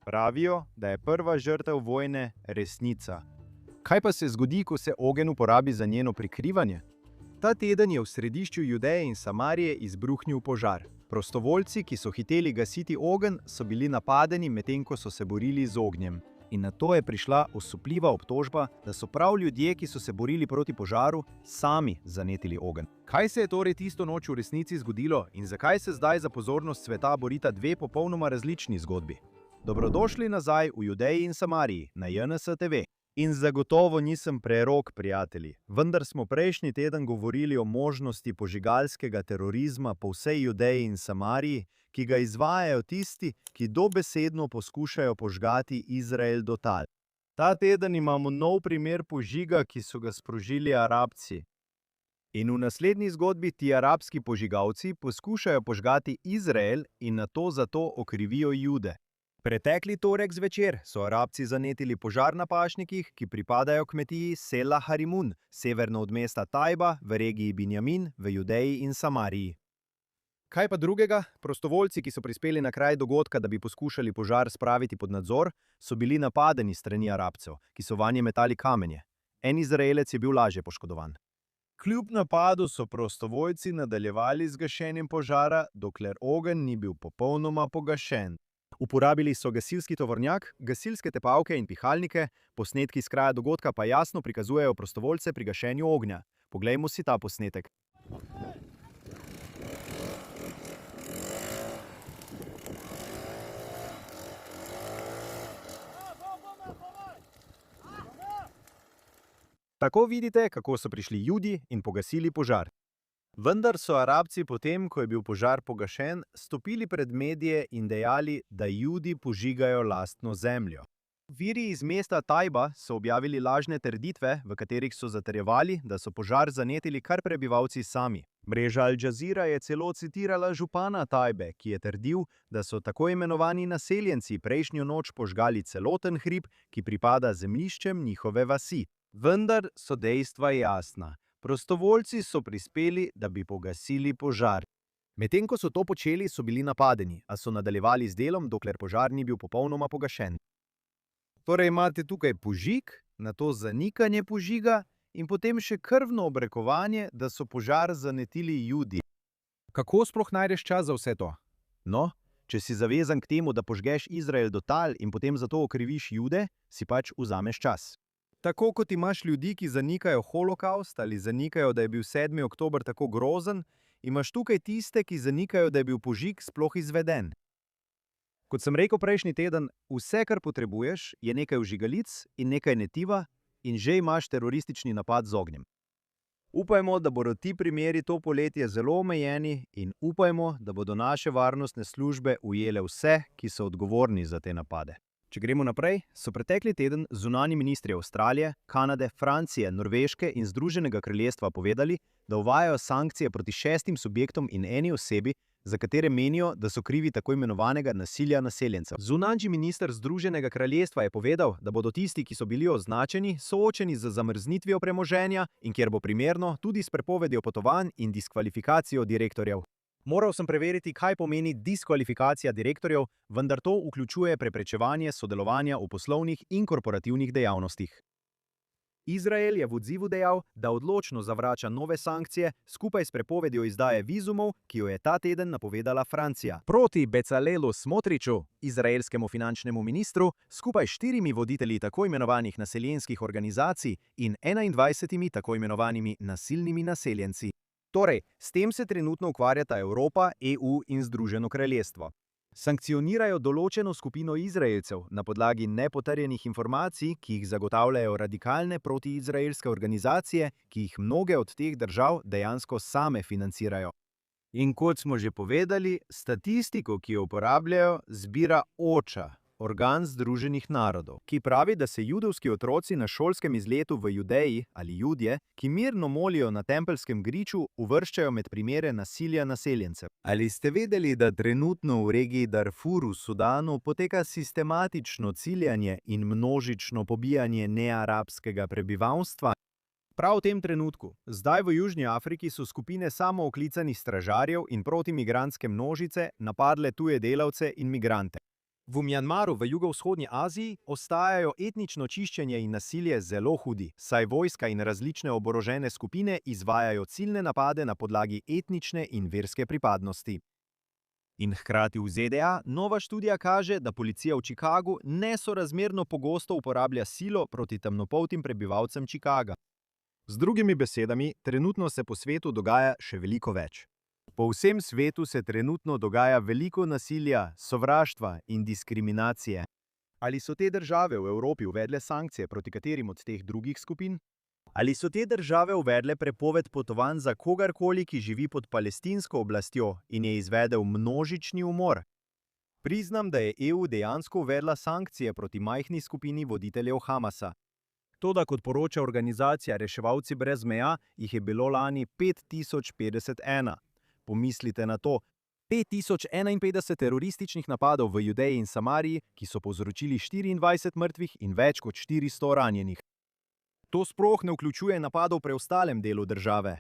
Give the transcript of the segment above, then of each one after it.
Pravijo, da je prva žrtev vojne resnica. Kaj pa se zgodi, ko se ogenj uporabi za njeno prikrivanje? Ta teden je v središču Judeje in Samarije izbruhnil požar. Prostovoljci, ki so hiteli gasiti ogenj, so bili napadeni, medtem ko so se borili z ognjem. In na to je prišla osupljiva obtožba, da so prav ljudje, ki so se borili proti požaru, sami zanetili ogenj. Kaj se je torej tisto noč v resnici zgodilo in zakaj se zdaj za pozornost sveta borita dve popolnoma različni zgodbi? Dobrodošli nazaj v Judeji in Samariji na JNS TV. In zagotovo nisem prerok, prijatelji, vendar smo prejšnji teden govorili o možnosti požigalskega terorizma po vsej Judeji in Samariji, ki ga izvajajo tisti, ki dobesedno poskušajo požgati Izrael do tal. Ta teden imamo nov primer požiga, ki so ga sprožili Arabci. In v naslednji zgodbi ti arabski požigalci poskušajo požgati Izrael in nato zato okrivijo Jude. Pretekli torek zvečer so Arabci zanetili požar na pašnikih, ki pripadajo kmetiji Sela Harimun, severno od mesta Tajba v regiji Binjamin v Judeji in Samariji. Kaj pa drugega? Prostovoljci, ki so prispeli na kraj dogodka, da bi poskušali požar spraviti pod nadzor, so bili napadeni strani Arabcev, ki so vanje metali kamenje. En Izraelec je bil lažje poškodovan. Kljub napadu so prostovoljci nadaljevali z gašenjem požara, dokler ogenj ni bil popolnoma pogašen. Uporabili so gasilski tovornjak, gasilske tepalke in pihalnike, posnetki s kraja dogodka pa jasno prikazujejo prostovoljce pri gašenju ognja. Poglejmo si ta posnetek. Tako vidite, kako so prišli Judi in pogasili požar. Vendar so Arabci potem, ko je bil požar pogašen, stopili pred medije in dejali, da Judi požigajo lastno zemljo. Viri iz mesta Tajba so objavili lažne trditve, v katerih so zatrjevali, da so požar zanetili kar prebivalci sami. Mreža Al Jazeera je celo citirala župana Tajbe, ki je trdil, da so tako imenovani naseljenci prejšnjo noč požgali celoten hrib, ki pripada zemljiščem njihove vasi. Vendar so dejstva jasna. Prostovoljci so prispeli, da bi pogasili požar. Medtem ko so to počeli, so bili napadeni, a so nadaljevali z delom, dokler požar ni bil popolnoma pogašen. Torej imate tukaj požig, nato zanikanje požiga in potem še krvno obrekovanje, da so požar zanetili Judi. Kako sploh najdeš čas za vse to? No, če si zavezan k temu, da požgeš Izrael do tal in potem zato okriviš Jude, si pač vzameš čas. Tako kot imaš ljudi, ki zanikajo holokaust ali zanikajo, da je bil 7. oktober tako grozen, imaš tukaj tiste, ki zanikajo, da je bil požig sploh izveden. Kot sem rekel prejšnji teden, vse, kar potrebuješ, je nekaj vžigalic in nekaj netiva in že imaš teroristični napad z ognjem. Upajmo, da bodo ti primeri to poletje zelo omejeni in upajmo, da bodo naše varnostne službe ujele vse, ki so odgovorni za te napade. Če gremo naprej, so pretekli teden zunanji ministri Avstralije, Kanade, Francije, Norveške in Združenega kraljestva povedali, da uvajajo sankcije proti 6 subjektom in eni osebi, za katere menijo, da so krivi tako imenovanega nasilja naseljencev. Zunanji minister Združenega kraljestva je povedal, da bodo tisti, ki so bili označeni, soočeni z zamrznitvijo premoženja in kjer bo primerno tudi s prepovedjo potovanj in diskvalifikacijo direktorjev. Moral sem preveriti, kaj pomeni diskvalifikacija direktorjev, vendar to vključuje preprečevanje sodelovanja v poslovnih in korporativnih dejavnostih. Izrael je v odzivu dejal, da odločno zavrača nove sankcije skupaj s prepovedjo izdaje vizumov, ki jo je ta teden napovedala Francija. Proti Becalelu Smotriču, izraelskemu finančnemu ministru, skupaj 4 voditelji tako imenovanih naseljenskih organizacij in 21 tako imenovanimi nasilnimi naseljenci. Torej, s tem se trenutno ukvarjata Evropa, EU in Združeno kraljestvo. Sankcionirajo določeno skupino Izraelcev na podlagi nepotrjenih informacij, ki jih zagotavljajo radikalne protiizraelske organizacije, ki jih mnoge od teh držav dejansko same financirajo. In kot smo že povedali, statistiko, ki jo uporabljajo, zbira OČA, organ Združenih narodov, ki pravi, da se judovski otroci na šolskem izletu v Judeji ali Judje, ki mirno molijo na Tempelskem griču, uvrščajo med primere nasilja naseljencev. Ali ste vedeli, da trenutno v regiji Darfur v Sudanu poteka sistematično ciljanje in množično pobijanje nearabskega prebivalstva? Prav v tem trenutku, zdaj v Južni Afriki so skupine samooklicanih stražarjev in protimigrantske množice napadle tuje delavce in migrante. V Mjanmaru v jugovzhodnji Aziji ostajajo etnično čiščenje in nasilje zelo hudi, saj vojska in različne oborožene skupine izvajajo ciljne napade na podlagi etnične in verske pripadnosti. In hkrati v ZDA nova študija kaže, da policija v Chicagu nesorazmerno pogosto uporablja silo proti temnopoltim prebivalcem Chicaga. Z drugimi besedami, trenutno se po svetu dogaja še veliko več. Po vsem svetu se trenutno dogaja veliko nasilja, sovraštva in diskriminacije. Ali so te države v Evropi uvedle sankcije proti katerim od teh drugih skupin? Ali so te države uvedle prepoved potovanj za kogarkoli, ki živi pod palestinsko oblastjo in je izvedel množični umor? Priznam, da je EU dejansko uvedla sankcije proti majhni skupini voditeljev Hamasa. Toda, kot poroča organizacija Reševalci brez meja, jih je bilo lani 5051. Pomislite na to, 5051 terorističnih napadov v Judeji in Samariji, ki so povzročili 24 mrtvih in več kot 400 ranjenih. To sploh ne vključuje napadov v preostalem delu države.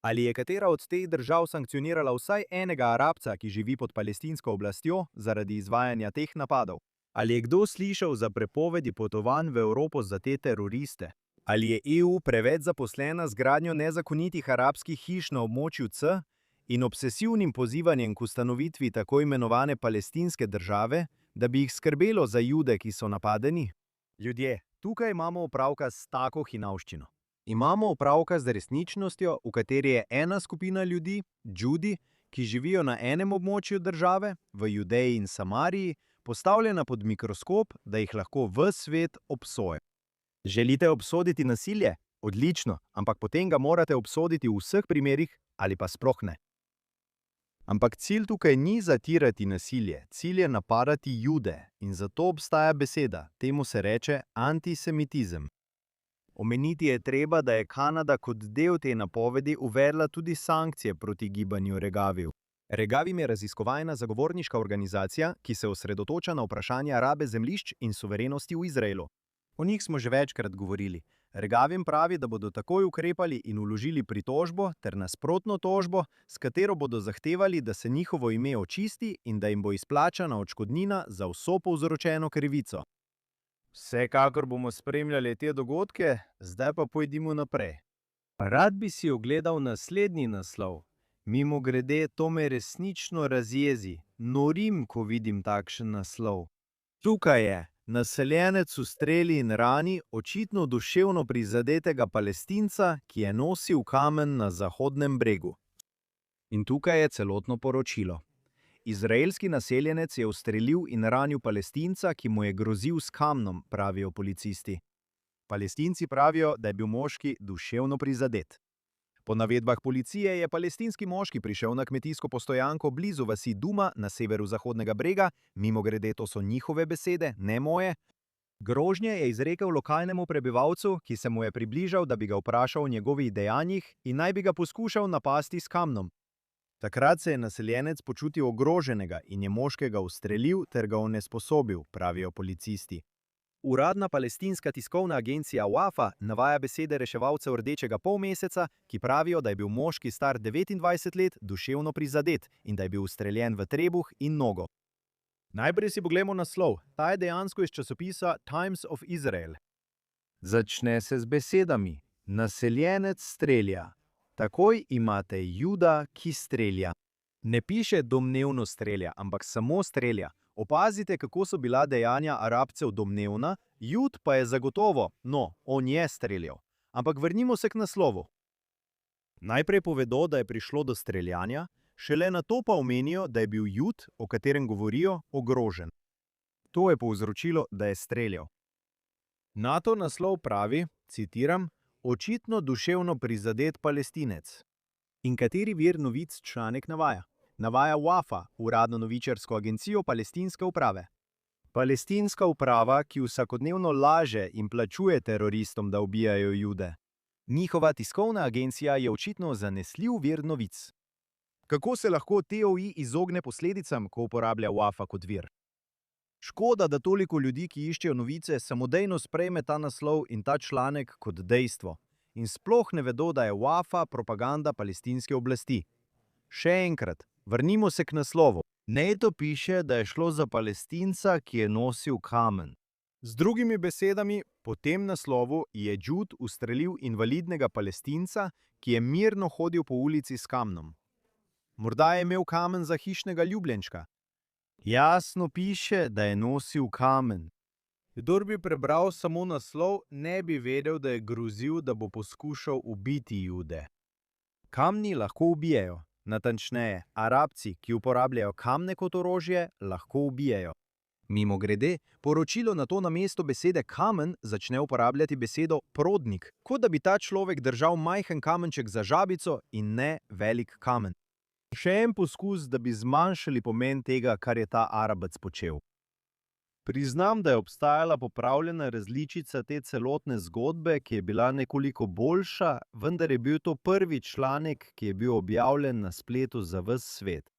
Ali je katera od teh držav sankcionirala vsaj enega Arabca, ki živi pod palestinsko oblastjo, zaradi izvajanja teh napadov? Ali je kdo slišal za prepovedi potovanj v Evropo za te teroriste? Ali je EU preveč zaposlena z gradnjo nezakonitih arabskih hiš na območju C in obsesivnim pozivanjem k ustanovitvi tako imenovane palestinske države, da bi jih skrbelo za Jude, ki so napadeni? Ljudje, tukaj imamo opravka s tako hinavščino. Imamo opravka z resničnostjo, v kateri je ena skupina ljudi, Judi, ki živijo na enem območju države, v Judeji in Samariji, postavljena pod mikroskop, da jih lahko ves svet obsoje. Želite obsoditi nasilje? Odlično, ampak potem ga morate obsoditi v vseh primerih ali pa sploh ne. Ampak cilj tukaj ni zatirati nasilje, cilj je napadati Jude in zato obstaja beseda, temu se reče antisemitizem. Omeniti je treba, da je Kanada kot del te napovedi uvedla tudi sankcije proti gibanju Regavim. Regavim je raziskovalna zagovorniška organizacija, ki se osredotoča na vprašanja rabe zemljišč in suverenosti v Izraelu. O njih smo že večkrat govorili. Regavim pravi, da bodo takoj ukrepali in vložili pritožbo ter nasprotno tožbo, s katero bodo zahtevali, da se njihovo ime očisti in da jim bo izplačana odškodnina za vso povzročeno krivico. Vsekakor bomo spremljali te dogodke, zdaj pa pojdimo naprej. Rad bi si ogledal naslednji naslov. Mimogrede, to me resnično razjezi. Norim, ko vidim takšen naslov. Tukaj je naseljenec ustreli in rani očitno duševno prizadetega Palestinca, ki je nosil kamen na Zahodnem bregu. In tukaj je celotno poročilo. Izraelski naseljenec je ustrelil in ranil Palestinca, ki mu je grozil s kamnom, pravijo policisti. Palestinci pravijo, da je bil moški duševno prizadet. Po navedbah policije je palestinski moški prišel na kmetijsko postojanko blizu vasi Duma na severu Zahodnega brega, mimogrede to so njihove besede, ne moje. Grožnje je izrekel lokalnemu prebivalcu, ki se mu je približal, da bi ga vprašal o njegovih dejanjih in naj bi ga poskušal napasti s kamnom. Takrat se je naseljenec počutil ogroženega in je moškega ustrelil ter ga onesposobil, pravijo policisti. Uradna palestinska tiskovna agencija Wafa navaja besede reševalcev Rdečega polmeseca, ki pravijo, da je bil moški star 29 let duševno prizadet in da je bil ustreljen v trebuh in nogo. Najprej si poglejmo naslov. Ta je dejansko iz časopisa Times of Israel. Začne se z besedami: naseljenec strelja. Takoj imate Juda, ki strelja. Ne piše domnevno strelja, ampak samo strelja. Opazite, kako so bila dejanja Arabcev domnevna, Jud pa je zagotovo, no, on je streljal. Ampak vrnimo se k naslovu. Najprej povedo, da je prišlo do streljanja, šele nato pa omenijo, da je bil Jud, o katerem govorijo, ogrožen. To je povzročilo, da je streljal. Nato naslov pravi, citiram, očitno duševno prizadet Palestinec. In kateri vir novic članek navaja? Navaja Wafa, uradno novičarsko agencijo palestinske uprave. Palestinska uprava, ki vsakodnevno laže in plačuje teroristom, da ubijajo Jude. Njihova tiskovna agencija je očitno zanesljiv vir novic. Kako se lahko TOI izogne posledicam, ko uporablja Wafa kot vir? Škoda, da toliko ljudi, ki iščejo novice, samodejno sprejme ta naslov in ta članek kot dejstvo. In sploh ne vedo, da je Wafa propaganda palestinske oblasti. Še enkrat, vrnimo se k naslovu. Neto piše, da je šlo za Palestinca, ki je nosil kamen. Z drugimi besedami, po tem naslovu je Jude ustrelil invalidnega Palestinca, ki je mirno hodil po ulici s kamnom. Morda je imel kamen za hišnega ljubljenčka. Jasno piše, da je nosil kamen. Kdor bi prebral samo naslov, ne bi vedel, da je grozil, da bo poskušal ubiti Jude. Kamni lahko ubijejo. Natančneje, Arabci, ki uporabljajo kamne kot orožje, lahko ubijejo. Mimogrede, poročilo na to namesto besede kamen začne uporabljati besedo prodnik, kot da bi ta človek držal majhen kamenček za žabico in ne velik kamen. Še en poskus, da bi zmanjšali pomen tega, kar je ta Arabec počel. Priznam, da je obstajala popravljena različica te celotne zgodbe, ki je bila nekoliko boljša, vendar je bil to prvi članek, ki je bil objavljen na spletu za ves svet.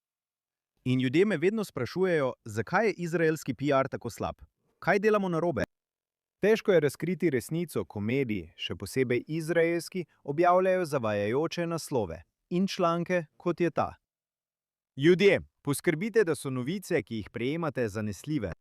In ljudje me vedno sprašujejo, zakaj je izraelski PR tako slab? Kaj delamo narobe? Težko je razkriti resnico, ko mediji, še posebej izraelski, objavljajo zavajajoče naslove in članke, kot je ta. Ljudje, poskrbite, da so novice, ki jih prejemate, zanesljive.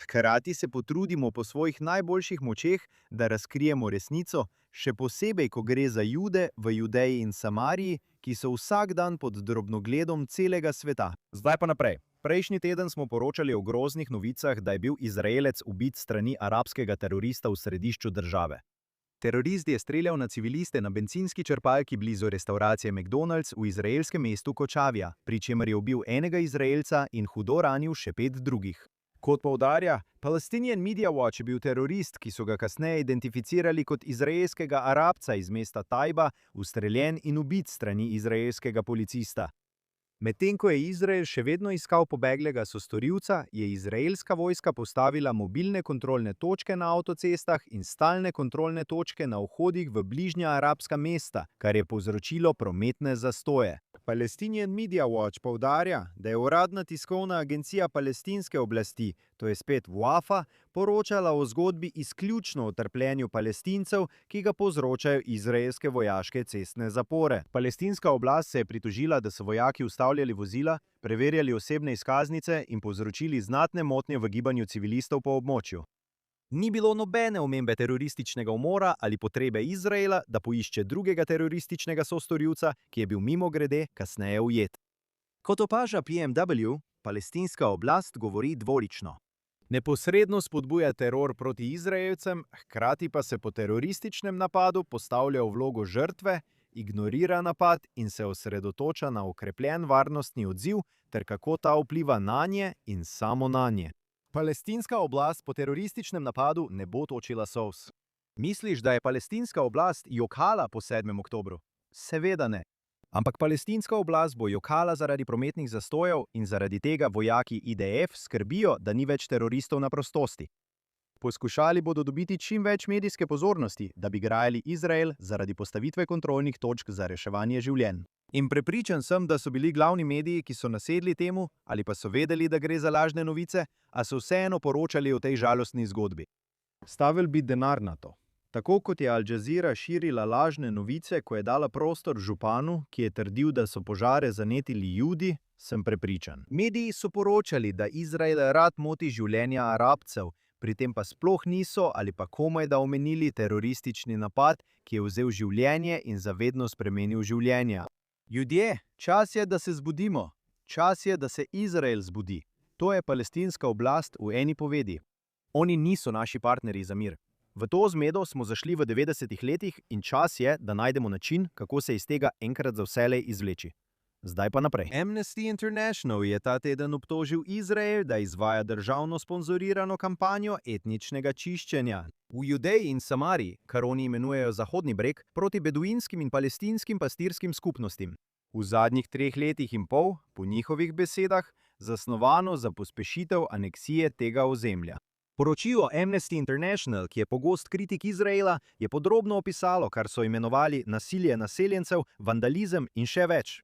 Hkrati se potrudimo po svojih najboljših močeh, da razkrijemo resnico, še posebej, ko gre za Jude v Judeji in Samariji, ki so vsak dan pod drobnogledom celega sveta. Zdaj pa naprej. Prejšnji teden smo poročali o groznih novicah, da je bil Izraelec ubit strani arabskega terorista v središču države. Terorist je streljal na civiliste na bencinski črpalki blizu restavracije McDonald's v izraelskem mestu Kočavija, pri čemer je ubil enega Izraelca in hudo ranil še 5 drugih. Kot poudarja, Palestinian Media Watch je bil terorist, ki so ga kasneje identificirali kot izraelskega Arabca iz mesta Tajba, ustreljen in ubit strani izraelskega policista. Medtem ko je Izrael še vedno iskal pobeglega sostorilca, je izraelska vojska postavila mobilne kontrolne točke na avtocestah in stalne kontrolne točke na vhodih v bližnja arabska mesta, kar je povzročilo prometne zastoje. Palestinian Media Watch poudarja, da je uradna tiskovna agencija palestinske oblasti, to je spet Wafa, poročala o zgodbi izključno o trpljenju Palestincev, ki ga povzročajo izraelske vojaške cestne zapore. Palestinska oblast se je pritožila, da so vojaki ustavljali vozila, preverjali osebne izkaznice in povzročili znatne motnje v gibanju civilistov po območju. Ni bilo nobene omembe terorističnega umora ali potrebe Izraela, da poišče drugega terorističnega sostorilca, ki je bil mimogrede kasneje ujet. Kot opaža PMW, palestinska oblast govori dvolično. Neposredno spodbuja teror proti Izraelcem, hkrati pa se po terorističnem napadu postavlja v vlogo žrtve, ignorira napad in se osredotoča na okrepljen varnostni odziv ter kako ta vpliva nanje in samo nanje. Palestinska oblast po terorističnem napadu ne bo točila solz. Misliš, da je palestinska oblast jokala po 7. oktobru? Seveda ne. Ampak palestinska oblast bo jokala zaradi prometnih zastojev in zaradi tega vojaki IDF skrbijo, da ni več teroristov na prostosti. Poskušali bodo dobiti čim več medijske pozornosti, da bi grajali Izrael zaradi postavitve kontrolnih točk za reševanje življenj. In prepričan sem, da so bili glavni mediji, ki so nasedli temu, ali pa so vedeli, da gre za lažne novice, a so vseeno poročali o tej žalostni zgodbi. Stavili bi denar na to. Tako kot je Al Jazeera širila lažne novice, ko je dala prostor županu, ki je trdil, da so požare zanetili Judi, sem prepričan. Mediji so poročali, da Izrael rad moti življenja Arabcev, pri tem pa sploh niso ali pa komaj da omenili teroristični napad, ki je vzel življenje in zavedno spremenil življenja. Ljudje, čas je, da se zbudimo. Čas je, da se Izrael zbudi. To je palestinska oblast v eni povedi. Oni niso naši partnerji za mir. V to zmedo smo zašli v 90. letih in čas je, da najdemo način, kako se iz tega enkrat za vselej izvleči. Zdaj pa naprej. Amnesty International je ta teden obtožil Izrael, da izvaja državno sponzorirano kampanjo etničnega čiščenja v Judeji in Samariji, kar oni imenujejo Zahodni breg, proti beduinskim in palestinskim pastirskim skupnostim. V zadnjih 3 letih in pol, po njihovih besedah, zasnovano za pospešitev aneksije tega ozemlja. Poročilo Amnesty International, ki je pogost kritik Izraela, je podrobno opisalo, kar so imenovali nasilje naseljencev, vandalizem in še več.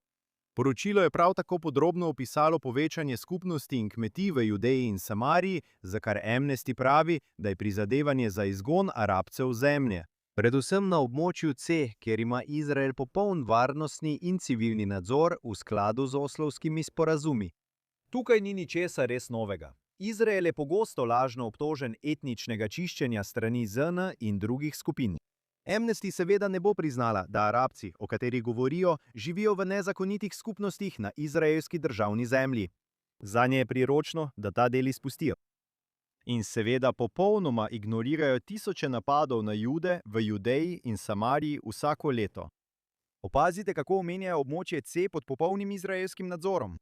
Poročilo je prav tako podrobno opisalo povečanje skupnosti in kmetij v Judeji in Samariji, za kar Amnesty pravi, da je prizadevanje za izgon Arabcev zemlje. Predvsem na območju C, kjer ima Izrael popoln varnostni in civilni nadzor v skladu z oslovskimi sporazumi. Tukaj ni ničesar res novega. Izrael je pogosto lažno obtožen etničnega čiščenja strani ZN in drugih skupin. Amnesty seveda ne bo priznala, da Arabci, o katerih govorijo, živijo v nezakonitih skupnostih na izraelski državni zemlji. Zanje je priročno, da ta del izpustijo. In seveda popolnoma ignorirajo tisoče napadov na Jude v Judeji in Samariji vsako leto. Opazite, kako omenjajo območje C pod popolnim izraelskim nadzorom.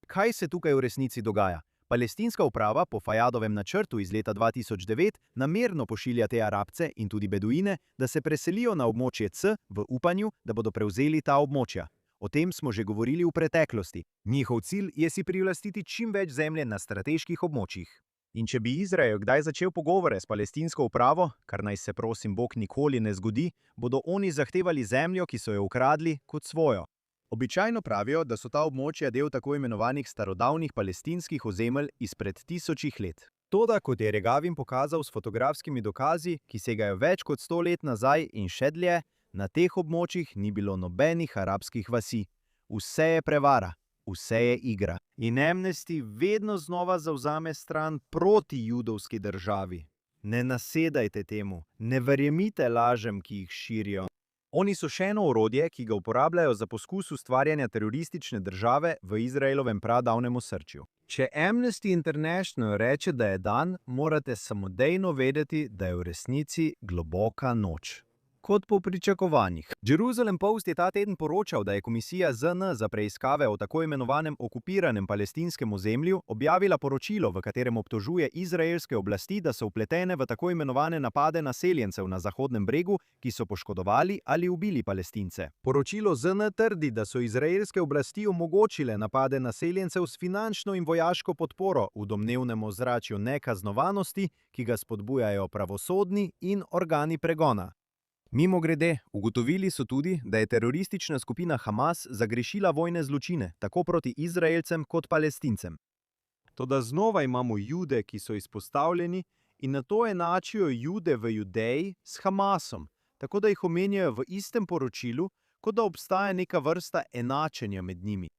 Kaj se tukaj v resnici dogaja? Palestinska uprava po Fajadovem načrtu iz leta 2009 namerno pošilja te Arabce in tudi Beduine, da se preselijo na območje C v upanju, da bodo prevzeli ta območja. O tem smo že govorili v preteklosti. Njihov cilj je si privlastiti čim več zemlje na strateških območjih. In če bi Izrael kdaj začel pogovore s palestinsko upravo, kar naj se prosim Bog nikoli ne zgodi, bodo oni zahtevali zemljo, ki so jo ukradli, kot svojo. Običajno pravijo, da so ta območja del tako imenovanih starodavnih palestinskih ozemelj izpred tisočih let. Toda, kot je Regavin pokazal s fotografskimi dokazi, ki segajo več kot 100 let nazaj in še dlje, na teh območjih ni bilo nobenih arabskih vasi. Vse je prevara, vse je igra. In Amnesty vedno znova zavzame stran proti judovski državi. Ne nasedajte temu, ne verjemite lažem, ki jih širijo. Oni so še eno orodje, ki ga uporabljajo za poskus ustvarjanja teroristične države v Izraelovem pradavnem osrčju. Če Amnesty International reče, da je dan, morate samodejno vedeti, da je v resnici globoka noč. Kot po pričakovanjih. Jerusalem Post je ta teden poročal, da je komisija ZN za preiskave o tako imenovanem okupiranem palestinskem ozemlju objavila poročilo, v katerem obtožuje izraelske oblasti, da so vpletene v tako imenovane napade naseljencev na Zahodnem bregu, ki so poškodovali ali ubili Palestince. Poročilo ZN trdi, da so izraelske oblasti omogočile napade naseljencev s finančno in vojaško podporo v domnevnem ozračju nekaznovanosti, ki ga spodbujajo pravosodni in organi pregona. Mimogrede, ugotovili so tudi, da je teroristična skupina Hamas zagrešila vojne zločine, tako proti Izraelcem kot Palestincem. Toda znova imamo Jude, ki so izpostavljeni, in nato enačijo Jude v Judeji s Hamasom, tako da jih omenjajo v istem poročilu, kot da obstaja neka vrsta enačenja med njimi.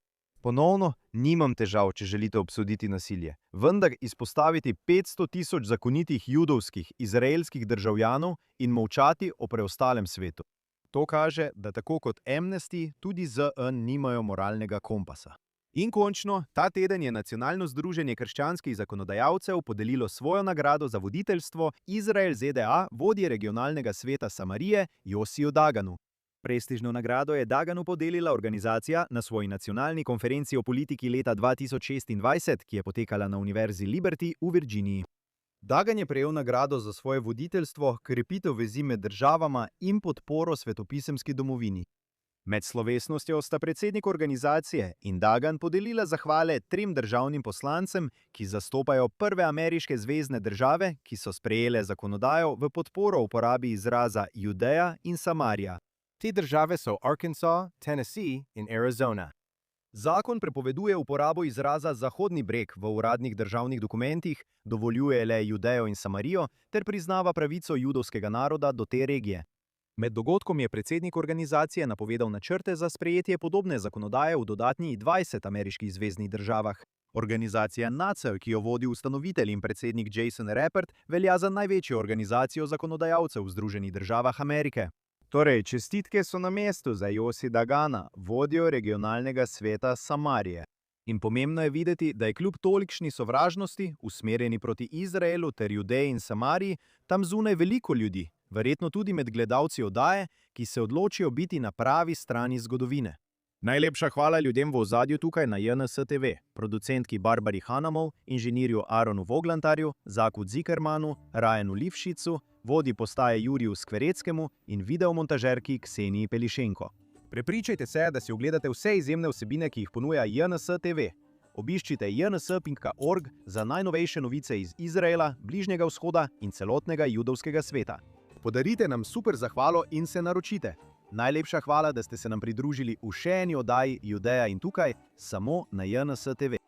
Ponovno, nimam težav, če želite obsoditi nasilje, vendar izpostaviti 500 tisoč zakonitih judovskih, izraelskih državljanov in molčati o preostalem svetu. To kaže, da tako kot Amnesty, tudi ZN nimajo moralnega kompasa. In končno, ta teden je Nacionalno združenje krščanskih zakonodajalcev podelilo svojo nagrado za voditeljstvo Izrael ZDA vodji regionalnega sveta Samarije Josiju Daganu. Prestižno nagrado je Daganu podelila organizacija na svoji nacionalni konferenci o politiki leta 2026, ki je potekala na Univerzi Liberty v Virginiji. Dagan je prejel nagrado za svoje voditeljstvo, krepitev vezi med državama in podporo svetopisemski domovini. Med slovesnostjo sta predsednik organizacije in Dagan podelila zahvale 3 državnim poslancem, ki zastopajo prve ameriške zvezne države, ki so sprejele zakonodajo v podporo uporabi izraza Judeja in Samarija. Te države so Arkansas, Tennessee in Arizona. Zakon prepoveduje uporabo izraza Zahodni breg v uradnih državnih dokumentih, dovoljuje le Judejo in Samarijo ter priznava pravico judovskega naroda do te regije. Med dogodkom je predsednik organizacije napovedal načrte za sprejetje podobne zakonodaje v dodatnih 20 ameriških zveznih državah. Organizacija NACEL, ki jo vodi ustanovitelj in predsednik Jason Rappert, velja za največjo organizacijo zakonodajalcev v Združenih državah Amerike. Torej, čestitke so na mestu za Josi Dagana, vodjo regionalnega sveta Samarije. In pomembno je videti, da je kljub tolikšni sovražnosti, usmerjeni proti Izraelu ter Judeji in Samariji, tam zunaj veliko ljudi, verjetno tudi med gledalci oddaje, ki se odločijo biti na pravi strani zgodovine. Najlepša hvala ljudem v ozadju tukaj na JNS TV, producentki Barbari Hanamov, inženirju Aronu Voglantarju, Zaku Zikermanu, Ryanu Livšicu, vodji postaje Juriju Skvereckemu in videomontažerki Kseniji Pelišenko. Prepričajte se, da si ogledate vse izjemne vsebine, ki jih ponuja JNS TV. Obiščite jns.org za najnovejše novice iz Izraela, Bližnjega vzhoda in celotnega judovskega sveta. Podarite nam super zahvalo in se naročite. Najlepša hvala, da ste se nam pridružili v še eni oddaji Judeja in tukaj, samo na JNS TV.